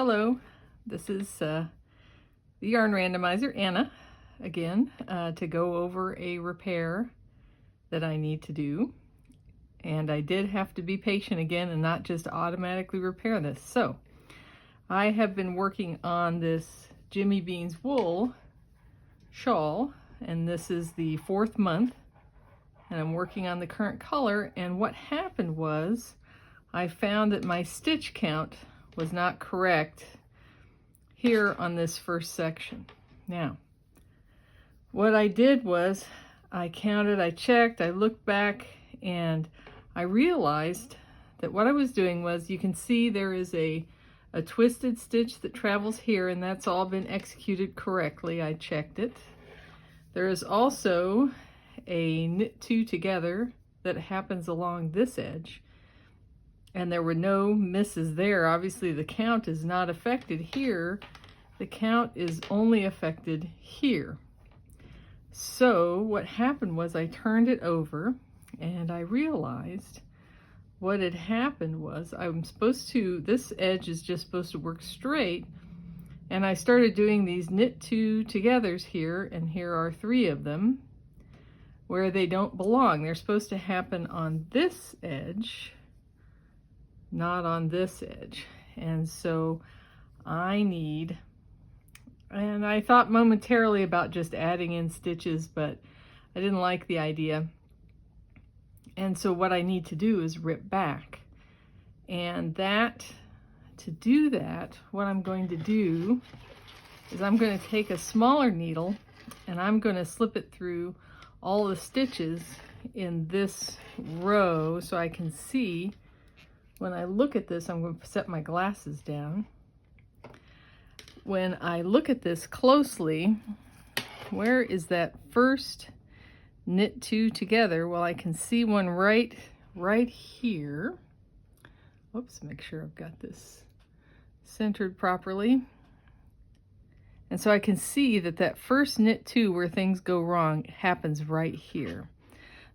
Hello, this is the Yarn Randomizer, Anna, again, to go over a repair that I need to do. And I did have to be patient again and not just automatically repair this. So, I have been working on this Jimmy Beans wool shawl, and this is the 4th month, and I'm working on the current color. And what happened was I found that my stitch count was not correct here on this first section. Now, what I did was I counted, I checked, I looked back, and I realized that what I was doing was, you can see there is a twisted stitch that travels here, and that's all been executed correctly. I checked it. There is also a knit 2 together that happens along this edge, and there were no misses there. Obviously the count is not affected here. The count is only affected here. So what happened was I turned it over and I realized what had happened was this edge is just supposed to work straight, and I started doing these knit 2 togethers here, and here are 3 of them where they don't belong. They're supposed to happen on this edge, not on this edge. And so and I thought momentarily about just adding in stitches, but I didn't like the idea. And so what I need to do is rip back. And to do that, what I'm going to do is I'm going to take a smaller needle and I'm going to slip it through all the stitches in this row so I can see. When I look at this, I'm going to set my glasses down. When I look at this closely, where is that first knit 2 together? Well, I can see one right here. Oops, make sure I've got this centered properly. And so I can see that first knit 2 where things go wrong happens right here.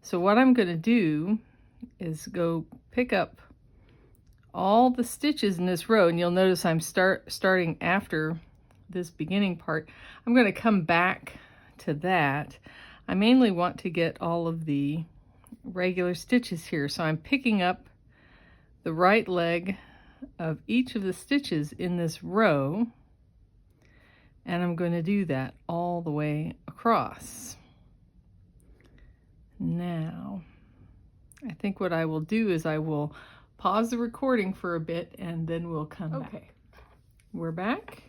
So what I'm going to do is go pick up all the stitches in this row, and you'll notice I'm starting after this beginning part. I'm going to come back to that. I mainly want to get all of the regular stitches here, so I'm picking up the right leg of each of the stitches in this row, and I'm going to do that all the way across. Now, I think what I will do is I will pause the recording for a bit and then we'll come back. We're back,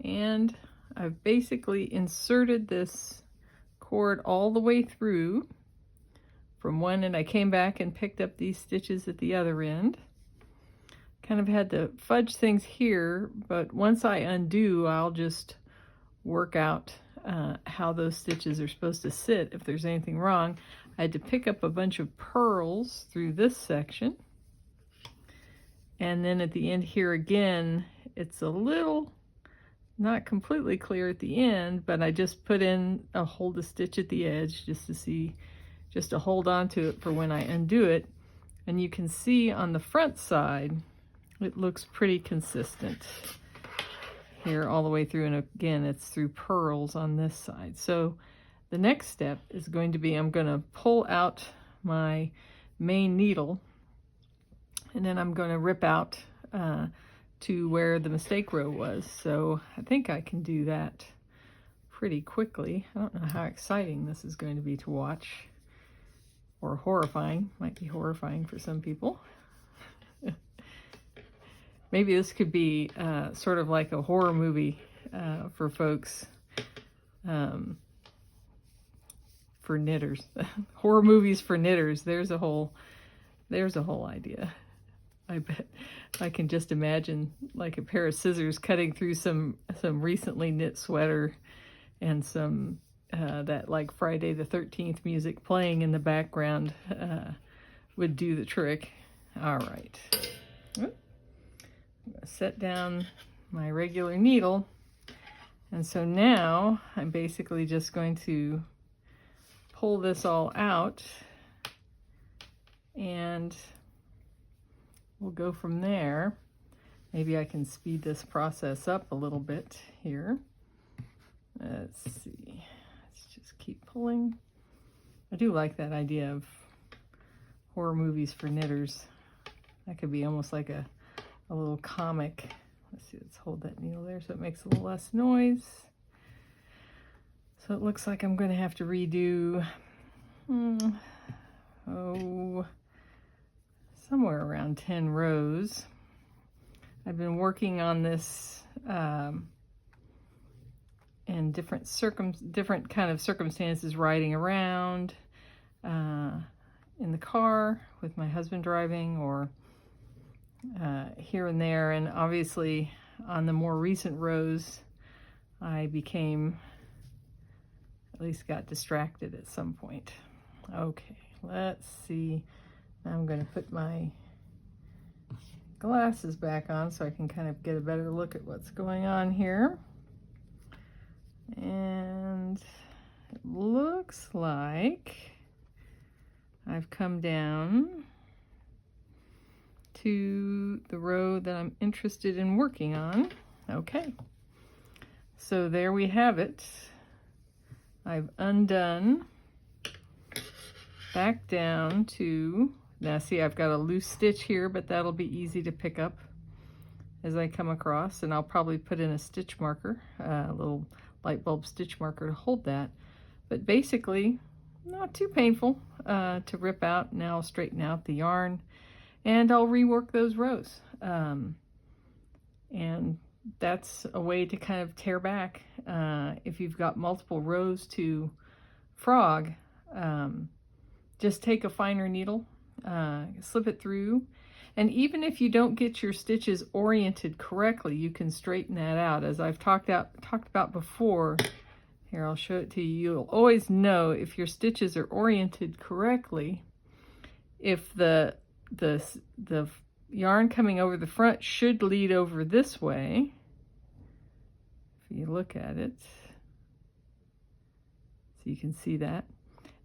and I've basically inserted this cord all the way through from one, and I came back and picked up these stitches at the other end. Kind of had to fudge things here, but once I undo, I'll just work out how those stitches are supposed to sit if there's anything wrong. I had to pick up a bunch of purls through this section. And then at the end here again, it's a little not completely clear at the end, but I just put in a hold a stitch at the edge just to hold on to it for when I undo it. And you can see on the front side, it looks pretty consistent here all the way through. And again, it's through purls on this side. So the next step is going to be, I'm going to pull out my main needle, and then I'm going to rip out to where the mistake row was. So I think I can do that pretty quickly. I don't know how exciting this is going to be to watch, or horrifying. Might be horrifying for some people. Maybe this could be sort of like a horror movie for folks, for knitters. Horror movies for knitters. There's a whole idea. I bet I can just imagine like a pair of scissors cutting through some recently knit sweater, and some that like Friday the 13th music playing in the background would do the trick. All right. I'm going to set down my regular needle, and so now I'm basically just going to pull this all out, and we'll go from there. maybe I can speed this process up a little bit here. Let's see. Let's just keep pulling. I do like that idea of horror movies for knitters. That could be almost like a little comic. Let's see, let's hold that needle there so it makes a little less noise. So it looks like I'm going to have to redo, somewhere around 10 rows. I've been working on this in different kind of circumstances, riding around in the car with my husband driving, or here and there. And obviously on the more recent rows, I at least got distracted at some point. Okay, let's see. Now I'm going to put my glasses back on so I can kind of get a better look at what's going on here. And it looks like I've come down to the row that I'm interested in working on. Okay, so there we have it. I've undone back down to, now see, I've got a loose stitch here, but that'll be easy to pick up as I come across, and I'll probably put in a stitch marker, a little light bulb stitch marker to hold that. But basically, not too painful to rip out. Now I'll straighten out the yarn and I'll rework those rows. And that's a way to kind of tear back. If you've got multiple rows to frog, just take a finer needle, slip it through, and even if you don't get your stitches oriented correctly, you can straighten that out. As I've talked about before, here I'll show it to you. You'll always know if your stitches are oriented correctly, if the yarn coming over the front should lead over this way. If you look at it, so you can see that.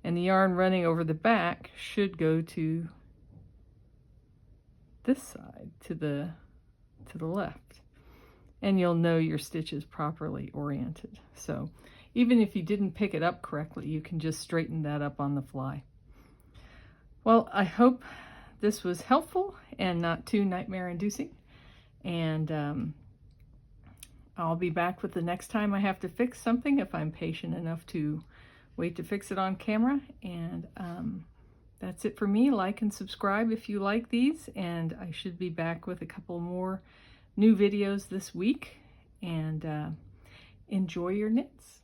And the yarn running over the back should go to this side, to the left. And you'll know your stitch is properly oriented. So even if you didn't pick it up correctly, you can just straighten that up on the fly. Well, I hope this was helpful and not too nightmare-inducing. And I'll be back with the next time I have to fix something, if I'm patient enough to wait to fix it on camera. And that's it for me. Like and subscribe if you like these, and I should be back with a couple more new videos this week. And enjoy your knits.